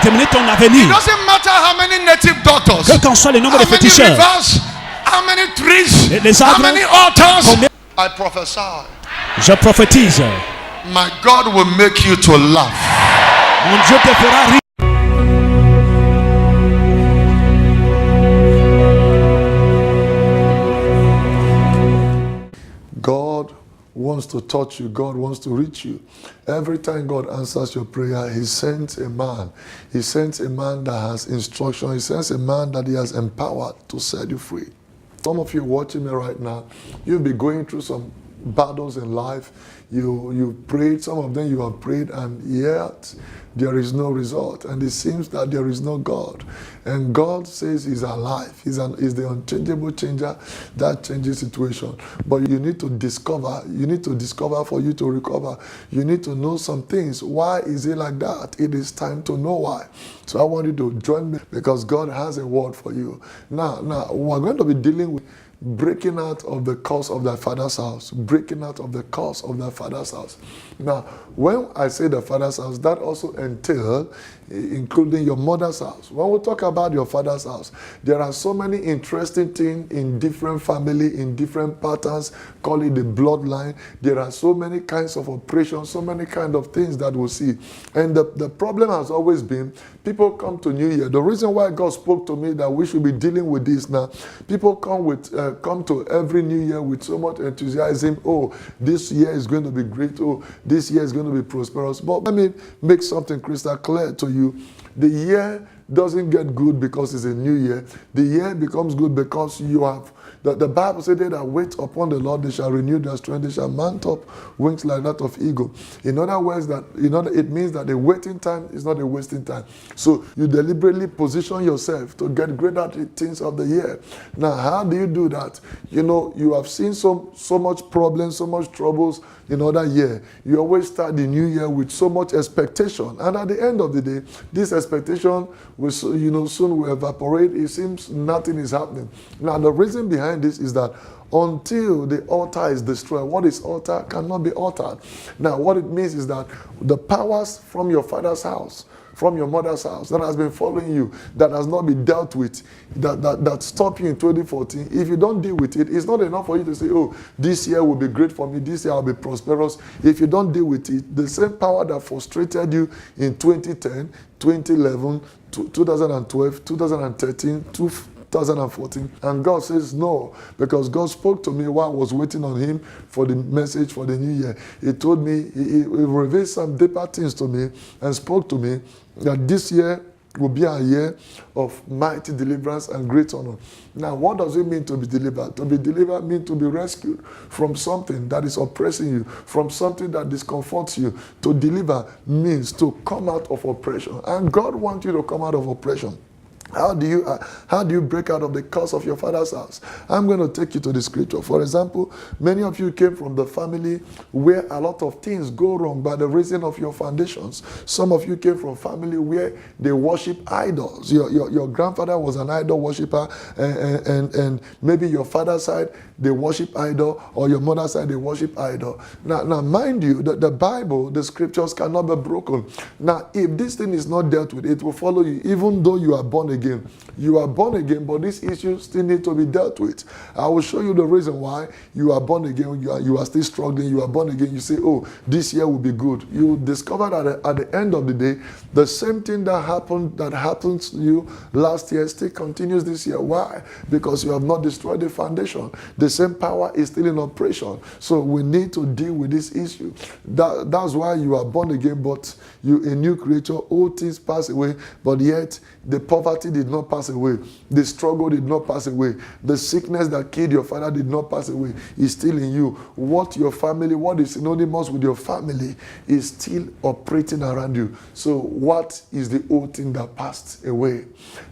déterminer ton avenir. It doesn't matter how many native doctors, Quel qu'en soit le nombre de how many féticheurs, rivers, how many trees, les how arbres, many altars. combien- I prophesy, je prophétise. my God will make you to laugh. Mon Dieu te fera rire. God wants to touch you. God wants to reach you. Every time God answers your prayer, He sends a man. He sends a man that has instruction. He sends a man that He has empowered to set you free. Some of you watching me right now, you'll be going through some battles in life. You prayed, some of them you have prayed, and yet there is no result. And it seems that there is no God. And God says He's alive. He's the unchangeable changer that changes situation. But you need to discover for you to recover. You need to know some things. Why is it like that? It is time to know why. So I want you to join me because God has a word for you. Now we're going to be dealing with breaking out of the curse of thy father's house. Breaking out of the curse of thy father's house. Now, when I say the father's house, that also entails including your mother's house. When we talk about your father's house, there are so many interesting things in different family, in different patterns, call it the bloodline. There are so many kinds of operations, so many kinds of things that we'll see. And the problem has always been, people come to New Year. The reason why God spoke to me that we should be dealing with this now, people come to every New Year with so much enthusiasm. Oh, this year is going to be great. Oh, this year is going to be prosperous. But let me make something crystal clear to you. The year doesn't get good because it's a new year. The year becomes good because you have, the Bible said they that wait upon the Lord, they shall renew their strength, they shall mount up wings like that of eagle. In other words, it means that the waiting time is not a wasting time. So you deliberately position yourself to get great at the things of the year. Now, how do you do that? You have seen so much problems, so much troubles in other year. You always start the new year with so much expectation. And at the end of the day, this expectation will soon will evaporate. It seems nothing is happening. Now, the reason behind this is that until the altar is destroyed, what is altar cannot be altered. Now, what it means is that the powers from your father's house, from your mother's house, that has been following you, that has not been dealt with, that stopped you in 2014, if you don't deal with it, it's not enough for you to say, oh, this year will be great for me, this year I'll be prosperous. If you don't deal with it, the same power that frustrated you in 2010, 2011, 2012, 2013, 2014, and God says no, because God spoke to me while I was waiting on Him for the message for the new year. He told me, He revealed some deeper things to me and spoke to me that this year will be a year of mighty deliverance and great honor. Now, what does it mean to be delivered? To be delivered means to be rescued from something that is oppressing you, from something that discomforts you. To deliver means to come out of oppression. And God wants you to come out of oppression. How do you break out of the curse of your father's house? I'm going to take you to the scripture. For example, many of you came from the family where a lot of things go wrong by the reason of your foundations. Some of you came from family where they worship idols. Your grandfather was an idol worshiper, and maybe your father's side, they worship idol, or your mother's side, they worship idol. Now mind you, the Bible, the scriptures cannot be broken. Now, if this thing is not dealt with, it will follow you, even though you are born again. You are born again, but these issues still need to be dealt with. I will show you the reason why you are born again. You are still struggling. You are born again. You say, oh, this year will be good. You discover that at the end of the day, the same thing that happens to you last year still continues this year. Why? Because you have not destroyed the foundation. The same power is still in operation. So we need to deal with this issue. That's why you are born again, but you a new creature. All things pass away, but yet the poverty did not pass away. The struggle did not pass away. The sickness that killed your father did not pass away. It's still in you. What is synonymous with your family is still operating around you. So what is the old thing that passed away?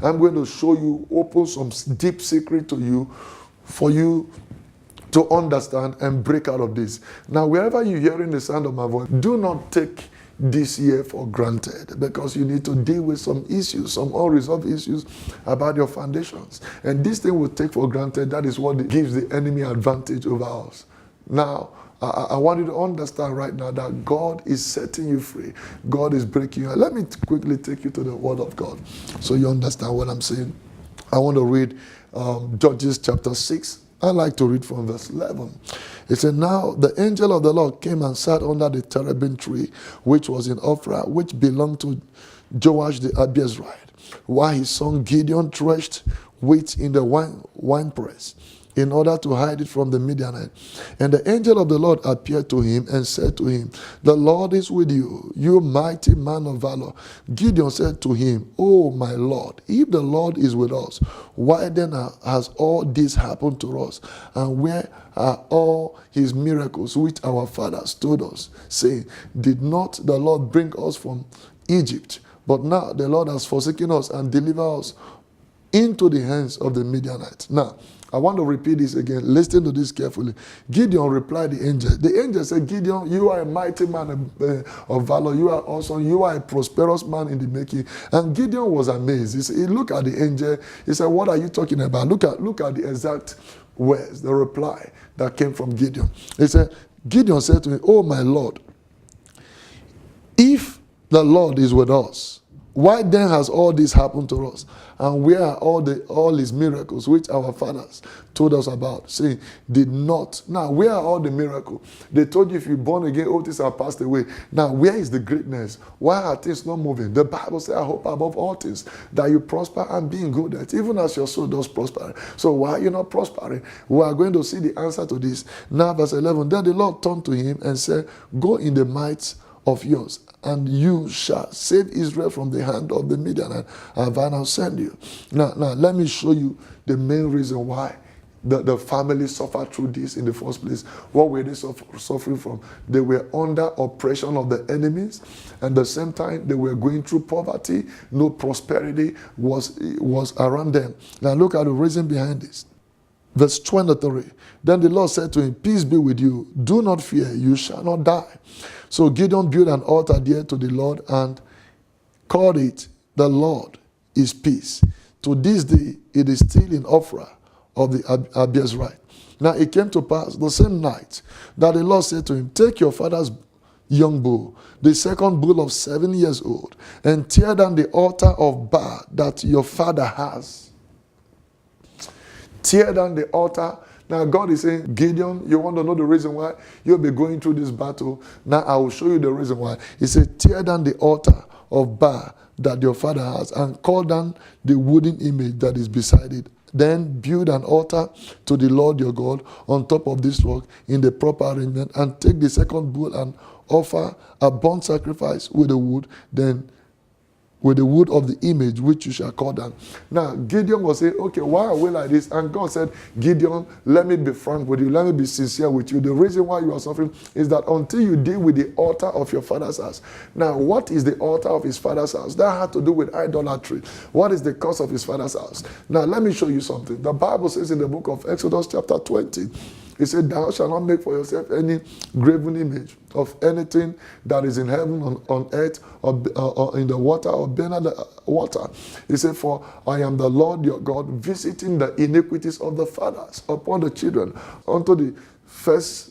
I'm going to show you, open some deep secret to you, for you to understand and break out of this. Now, wherever you're hearing the sound of my voice, do not take this year for granted, because you need to deal with some issues, some unresolved issues about your foundations. And this thing we take for granted, that is what gives the enemy advantage over us. Now, I want you to understand right now that God is setting you free. God is breaking you. Let me quickly take you to the Word of God so you understand what I'm saying. I want to read Judges chapter 6. I like to read from verse 11. It said, now the angel of the Lord came and sat under the terebinth tree, which was in Ophrah, which belonged to Joash the Abiezrite, while his son Gideon threshed wheat in the winepress, in order to hide it from the Midianite. And the angel of the Lord appeared to him and said to him, the Lord is with you, you mighty man of valor. Gideon said to him, oh my Lord, if the Lord is with us, why then has all this happened to us? And where are all his miracles which our fathers told us, saying, did not the Lord bring us from Egypt? But now the Lord has forsaken us and delivered us into the hands of the Midianites. Now, I want to repeat this again. Listen to this carefully. Gideon replied the angel. The angel said, Gideon, you are a mighty man of valor. You are awesome. You are a prosperous man in the making. And Gideon was amazed. He said, look at the angel. He said, what are you talking about? Look at the exact words, the reply that came from Gideon. He said, Gideon said to him, oh my Lord, if the Lord is with us, why then has all this happened to us? And where are all his miracles which our fathers told us about, saying, did not. Now, where are all the miracles? They told you if you're born again, all things are passed away. Now, where is the greatness? Why are things not moving? The Bible says, I hope above all things that you prosper and be in good health, even as your soul does prosper. So why are you not prospering? We are going to see the answer to this. Now, verse 11, then the Lord turned to him and said, go in the might of yours, and you shall save Israel from the hand of the Midianite, and I will send you. Now, let me show you the main reason why the family suffered through this in the first place. What were they suffering from? They were under oppression of the enemies, and at the same time, they were going through poverty. No prosperity was around them. Now, look at the reason behind this. Verse 23, then the Lord said to him, peace be with you. Do not fear, you shall not die. So Gideon built an altar there to the Lord and called it, the Lord is peace. To this day, it is still in Ophrah of the Abiezrite. Now it came to pass the same night that the Lord said to him, take your father's young bull, the second bull of 7 years old, and tear down the altar of Baal that your father has. Tear down the altar. Now God is saying, Gideon, you want to know the reason why you'll be going through this battle? Now I will show you the reason why. He said, tear down the altar of Baal that your father has, and call down the wooden image that is beside it. Then build an altar to the Lord your God on top of this rock in the proper arrangement, and take the second bull and offer a burnt sacrifice with the wood, then with the wood of the image which you shall call down. Now, Gideon was saying, okay, why are we like this? And God said, Gideon, let me be frank with you. Let me be sincere with you. The reason why you are suffering is that until you deal with the altar of your father's house. Now, what is the altar of his father's house? That had to do with idolatry. What is the cause of his father's house? Now, let me show you something. The Bible says in the book of Exodus chapter 20, it said, thou shalt not make for yourself any graven image of anything that is in heaven, on earth, or in the water, or beneath the water. He said, for I am the Lord your God, visiting the iniquities of the fathers upon the children, unto the first,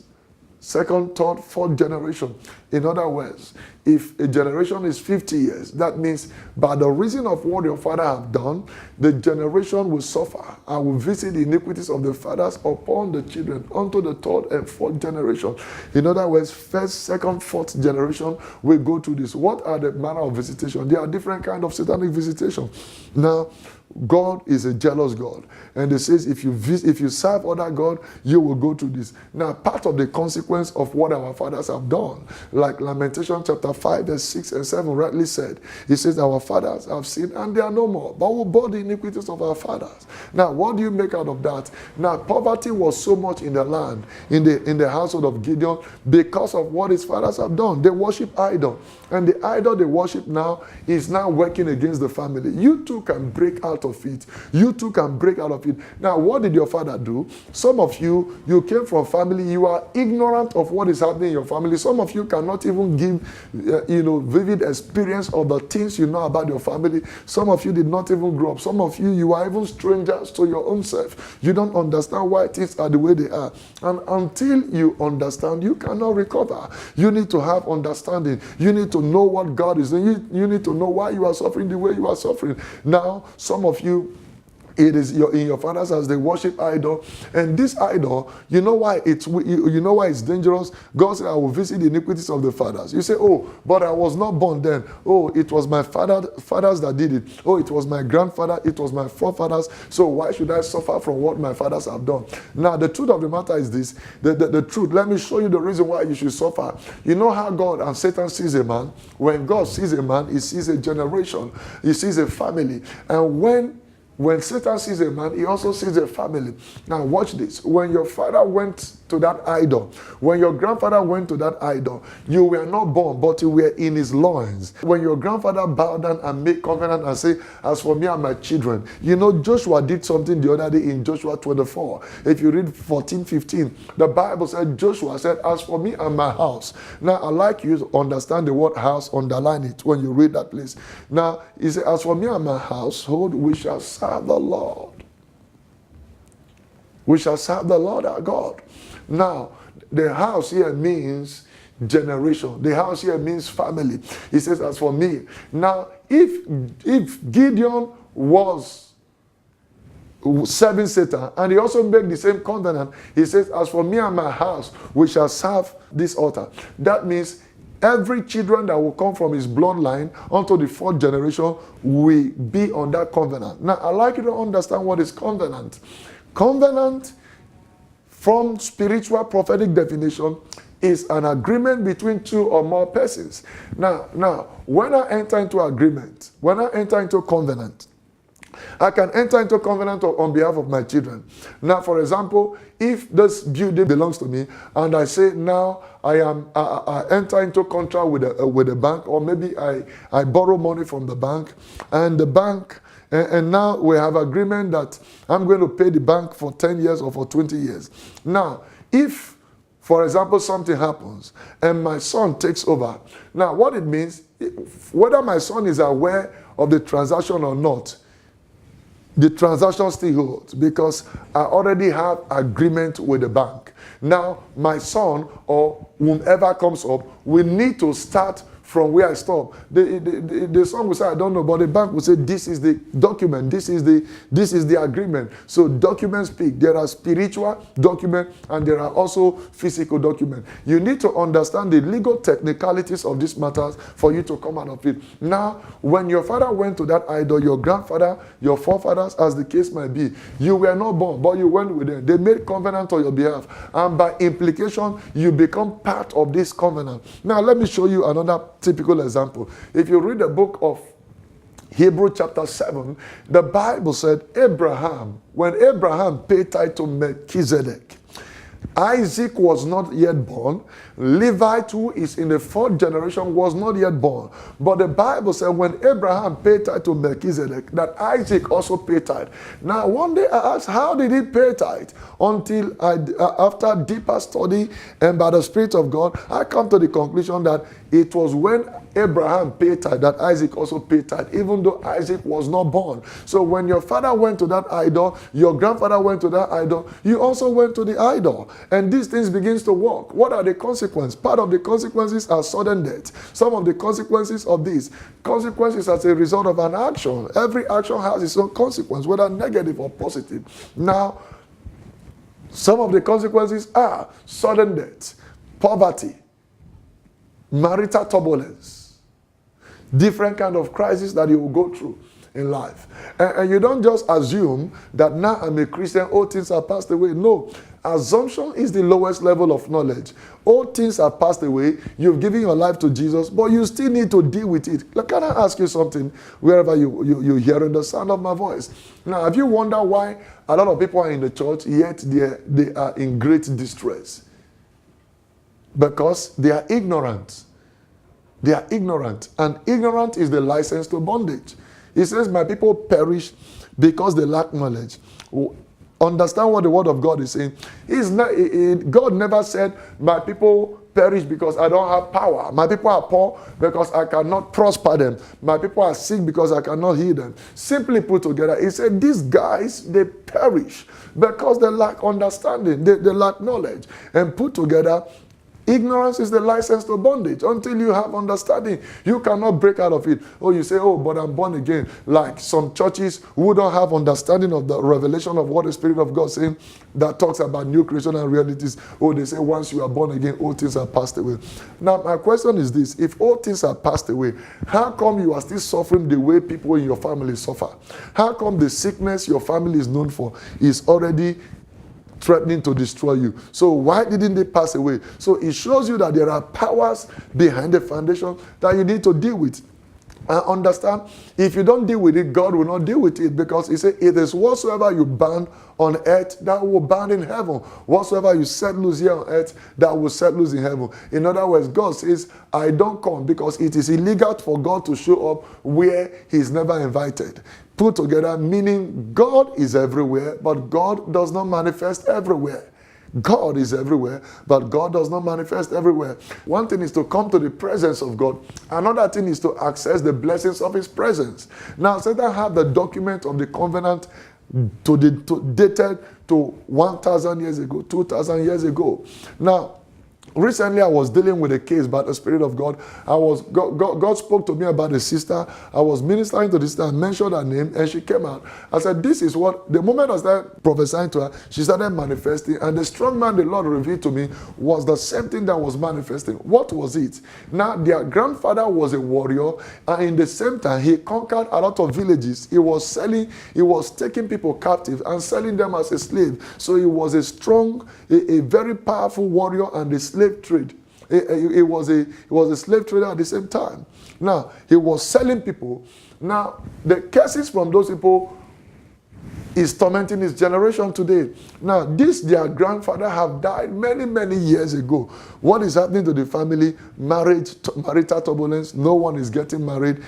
second, third, fourth generation. In other words, if a generation is 50 years, that means by the reason of what your father have done, the generation will suffer. I will visit the iniquities of the fathers upon the children unto the third and fourth generation. In other words, first, second, fourth generation will go through this. What are the manner of visitation? There are different kinds of satanic visitation. Now, God is a jealous God. And it says if you serve other God, you will go through this. Now, part of the consequence of what our fathers have done, like Lamentation chapter 5, verse 6 and 7 rightly said, it says our fathers have sinned and they are no more, but we bore the iniquities of our fathers. Now, what do you make out of that? Now, poverty was so much in the land, in the household of Gideon, because of what his fathers have done. They worship idol. And the idol they worship now is now working against the family. You too can break out of it. You too can break out of it. Now, what did your father do? Some of you came from family, you are ignorant of what is happening in your family. Some of you cannot cannot even give, vivid experience of the things you know about your family. Some of you did not even grow up. Some of you, you are even strangers to your own self. You don't understand why things are the way they are. And until you understand, you cannot recover. You need to have understanding. You need to know what God is doing. You need to know why you are suffering the way you are suffering. Now, some of you, it is in your father's house, they worship idol, and this idol, you know why it's dangerous. God said, I will visit the iniquities of the fathers. You say, oh, but I was not born then. Oh, it was my fathers that did it. Oh, it was my grandfather, it was my forefathers. So why should I suffer from what my fathers have done? Now, the truth of the matter is this, the truth. Let me show you the reason why you should suffer. You know how God and Satan sees a man? When God sees a man, he sees a generation, he sees a family. And when Satan sees a man, he also sees a family. Now watch this. When your father went to that idol, when your grandfather went to that idol, you were not born, but you were in his loins. When your grandfather bowed down and made covenant and said, as for me and my children, Joshua did something the other day in Joshua 24. If you read 14:15, the Bible said, Joshua said, as for me and my house. Now, I'd like you to understand the word house, underline it when you read that place. Now, he said, as for me and my household, we shall serve the Lord. We shall serve the Lord our God. Now, the house here means generation. The house here means family. He says, as for me. Now, if Gideon was serving Satan, and he also made the same covenant, he says, as for me and my house, we shall serve this altar. That means every children that will come from his bloodline unto the fourth generation will be on that covenant. Now, I'd like you to understand what is covenant. Covenant, from spiritual prophetic definition, is an agreement between two or more persons. Now, when I enter into agreement, when I enter into covenant, I can enter into covenant on behalf of my children. Now, for example, if this building belongs to me, and I say now I enter into contract with a bank, or maybe I borrow money from the bank, and the bank, and now we have agreement that I'm going to pay the bank for 10 years or for 20 years. Now, if, for example, something happens and my son takes over, now what it means, whether my son is aware of the transaction or not, the transaction still holds because I already have agreement with the bank. Now, my son or whomever comes up will need to start from where I stop. The son will say, I don't know, but the bank will say, this is the document, this is the agreement. So documents speak. There are spiritual documents and there are also physical documents. You need to understand the legal technicalities of these matters for you to come out of it. Now, when your father went to that idol, your grandfather, your forefathers, as the case might be, you were not born, but you went with them. They made covenant on your behalf. And by implication, you become part of this covenant. Now, let me show you another typical example. If you read the book of Hebrews chapter 7, the Bible said when Abraham paid tithe to Melchizedek, Isaac was not yet born. Levite, who is in the fourth generation, was not yet born. But the Bible said when Abraham paid tithe to Melchizedek, that Isaac also paid tithe. Now, one day I asked, how did he pay tithe? Until after deeper study and by the Spirit of God, I come to the conclusion that it was when Abraham paid tithe that Isaac also paid tithe, even though Isaac was not born. So when your father went to that idol, your grandfather went to that idol, you also went to the idol. And these things begins to work. What are the consequences? Part of the consequences are sudden death. Some of the consequences of these consequences as a result of an action. Every action has its own consequence, whether negative or positive. Now, some of the consequences are sudden death, poverty, marital turbulence, different kind of crisis that you will go through in life. And you don't just assume that now I'm a Christian, all things are passed away. No. Assumption is the lowest level of knowledge. All things are passed away. You've given your life to Jesus, but you still need to deal with it. Can I ask you something wherever you're hearing the sound of my voice? Now, have you wondered why a lot of people are in the church, yet they are in great distress? Because they are ignorant. They are ignorant. And ignorant is the license to bondage. He says, my people perish because they lack knowledge. Understand what the word of God is saying. God never said, my people perish because I don't have power. My people are poor because I cannot prosper them. My people are sick because I cannot heal them. Simply put together, he said, these guys, they perish because they lack understanding, they lack knowledge. And put together, ignorance is the license to bondage. Until you have understanding, you cannot break out of it. Oh, you say, oh, but I'm born again. Like some churches who don't have understanding of the revelation of what the Spirit of God is saying, that talks about new creation and realities. Oh, they say once you are born again, all things are passed away. Now, my question is this. If all things are passed away, how come you are still suffering the way people in your family suffer? How come the sickness your family is known for is already threatening to destroy you? So why didn't they pass away? So it shows you that there are powers behind the foundation that you need to deal with. And understand, if you don't deal with it, God will not deal with it, because he said, it is whatsoever you bind on earth that will bind in heaven. Whatsoever you set loose here on earth, that will set loose in heaven. In other words, God says, I don't come, because it is illegal for God to show up where he's never invited. Put together, meaning God is everywhere, but God does not manifest everywhere. God is everywhere, but God does not manifest everywhere. One thing is to come to the presence of God. Another thing is to access the blessings of his presence. Now, Satan had the document of the covenant dated to 1,000 years ago, 2,000 years ago. Now, recently, I was dealing with a case by the Spirit of God. God spoke to me about a sister. I was ministering to the sister. I mentioned her name, and she came out. I said, this is what, the moment I started prophesying to her, she started manifesting. And the strong man the Lord revealed to me was the same thing that was manifesting. What was it? Now, their grandfather was a warrior. And in the same time, he conquered a lot of villages. He was taking people captive and selling them as a slave. So he was a strong, a very powerful warrior and a slave trade. He was a slave trader at the same time. Now, he was selling people. Now, the curses from those people is tormenting his generation today. Now, their grandfather have died many, many years ago. What is happening to the family? Marital turbulence. No one is getting married.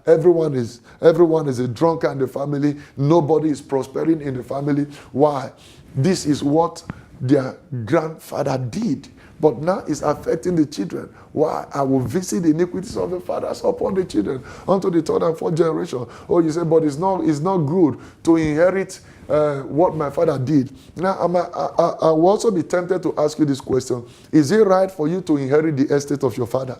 Everyone is a drunkard in the family. Nobody is prospering in the family. Why? This is what their grandfather did, but now it's affecting the children. Why? I will visit the iniquities of the fathers upon the children unto the third and fourth generation. Oh, you say, but it's not good to inherit what my father did. Now, I will also be tempted to ask you this question. Is it right for you to inherit the estate of your father?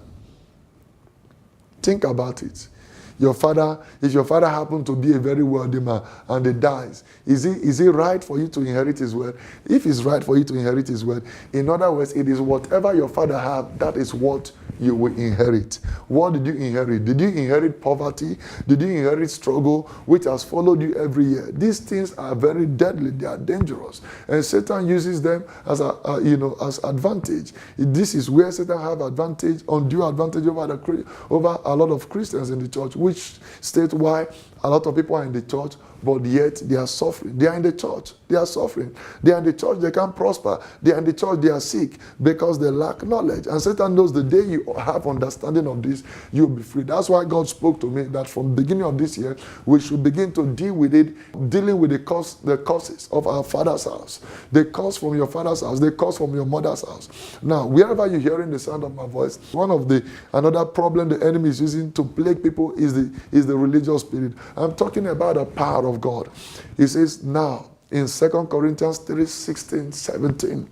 Think about it. If your father happened to be a very wealthy man and he dies, is it right for you to inherit his wealth? If it's right for you to inherit his wealth, in other words, it is whatever your father have, that is what you will inherit. What did you inherit? Did you inherit poverty? Did you inherit struggle, which has followed you every year? These things are very deadly. They are dangerous, and Satan uses them as as advantage. This is where Satan have advantage, undue advantage over a lot of Christians in the church, which state why a lot of people are in the church, but yet they are suffering. They are in the church, they are suffering. They are in the church, they can't prosper. They are in the church, they are sick because they lack knowledge. And Satan knows the day you have understanding of this, you'll be free. That's why God spoke to me that from the beginning of this year, we should begin to deal with it, dealing with the causes of our father's house. The cause from your father's house, the cause from your mother's house. Now, wherever you're hearing the sound of my voice, another problem the enemy is using to plague people is the religious spirit. I'm talking about the power of God. He says now in 2 Corinthians 3:16-17,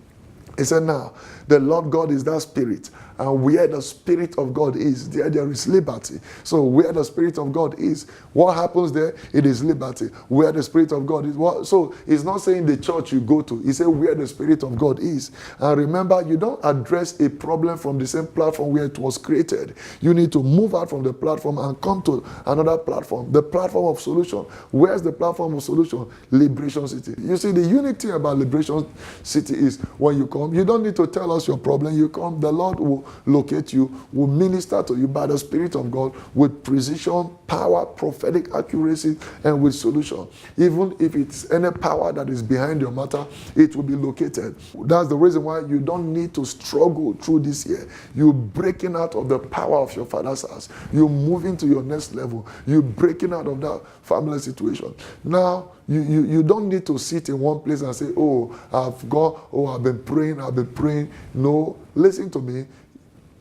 he said, now the Lord God is that spirit, and where the Spirit of God is, there is liberty. So where the Spirit of God is, what happens there? It is liberty. Where the Spirit of God is. So it's not saying the church you go to. He said where the Spirit of God is. And remember, you don't address a problem from the same platform where it was created. You need to move out from the platform and come to another platform. The platform of solution. Where's the platform of solution? Liberation City. You see, the unique thing about Liberation City is when you come, you don't need to tell us your problem. You come, the Lord will locate you, will minister to you by the Spirit of God with precision, power, prophetic accuracy, and with solution. Even if it's any power that is behind your matter, it will be located. That's the reason why you don't need to struggle through this year. You're breaking out of the power of your father's house. You're moving to your next level. You're breaking out of that family situation. Now, You don't need to sit in one place and say, oh, I've been praying. No, listen to me.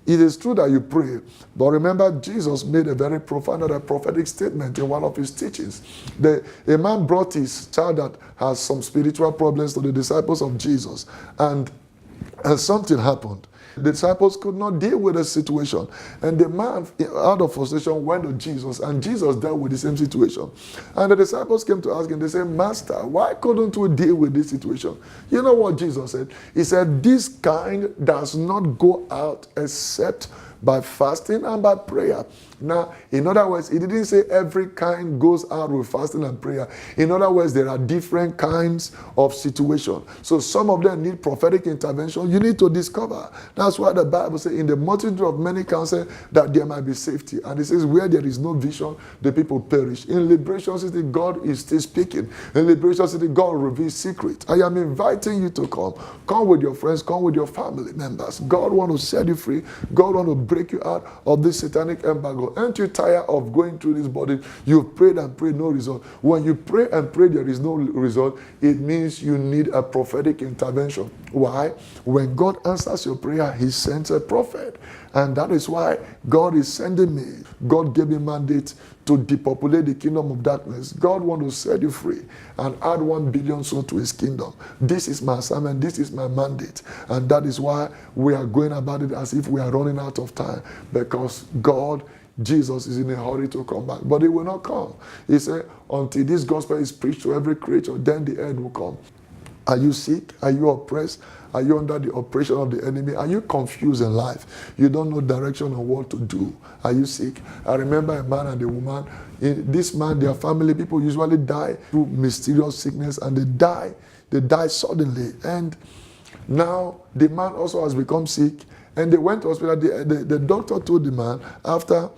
It is true that you pray, but remember Jesus made a very profound and a prophetic statement in one of his teachings. A man brought his child that has some spiritual problems to the disciples of Jesus, and something happened. The disciples could not deal with the situation. And the man, out of frustration, went to Jesus, and Jesus dealt with the same situation. And the disciples came to ask him, they said, Master, why couldn't we deal with this situation? You know what Jesus said? He said, this kind does not go out except by fasting and by prayer. Now, in other words, he didn't say every kind goes out with fasting and prayer. In other words, there are different kinds of situations. So some of them need prophetic intervention. You need to discover. That's why the Bible says, in the multitude of many counsel, that there might be safety. And it says, where there is no vision, the people perish. In Liberation City, God is still speaking. In Liberation City, God reveals secrets. I am inviting you to come. Come with your friends. Come with your family members. God wants to set you free. God wants to break you out of this satanic embargo. Aren't you tired of going through this body? You've prayed and prayed, no result. When you pray and pray, there is no result. It means you need a prophetic intervention. Why? When God answers your prayer, he sends a prophet. And that is why God is sending me. God gave me mandate to depopulate the kingdom of darkness. God wants to set you free and add 1 billion souls to his kingdom. This is my assignment. This is my mandate. And that is why we are going about it as if we are running out of time. Because Jesus is in a hurry to come back. But he will not come. He said, until this gospel is preached to every creature, then the end will come. Are you sick? Are you oppressed? Are you under the oppression of the enemy? Are you confused in life? You don't know direction on what to do. Are you sick? I remember a man and a woman. This man, their family, people usually die through mysterious sickness, and they die suddenly. And now the man also has become sick, and they went to hospital. The doctor told the man, after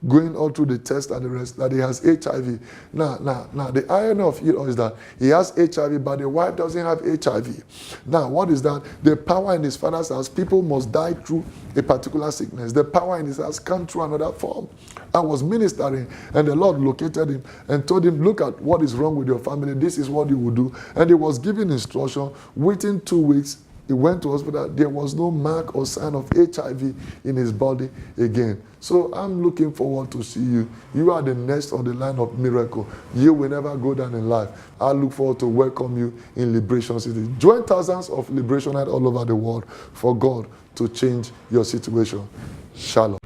going all through the test and the rest, that he has HIV. Now, the irony of it is that he has HIV, but the wife doesn't have HIV. Now, what is that? The power in his father's house, people must die through a particular sickness. The power in his house comes through another form. I was ministering, and the Lord located him and told him, look at what is wrong with your family. This is what you will do. And he was given instruction. Within 2 weeks, he went to hospital. There was no mark or sign of HIV in his body again. So I'm looking forward to see you. You are the next on the line of miracle. You will never go down in life. I look forward to welcome you in Liberation City. Join thousands of Liberation all over the world for God to change your situation. Shalom.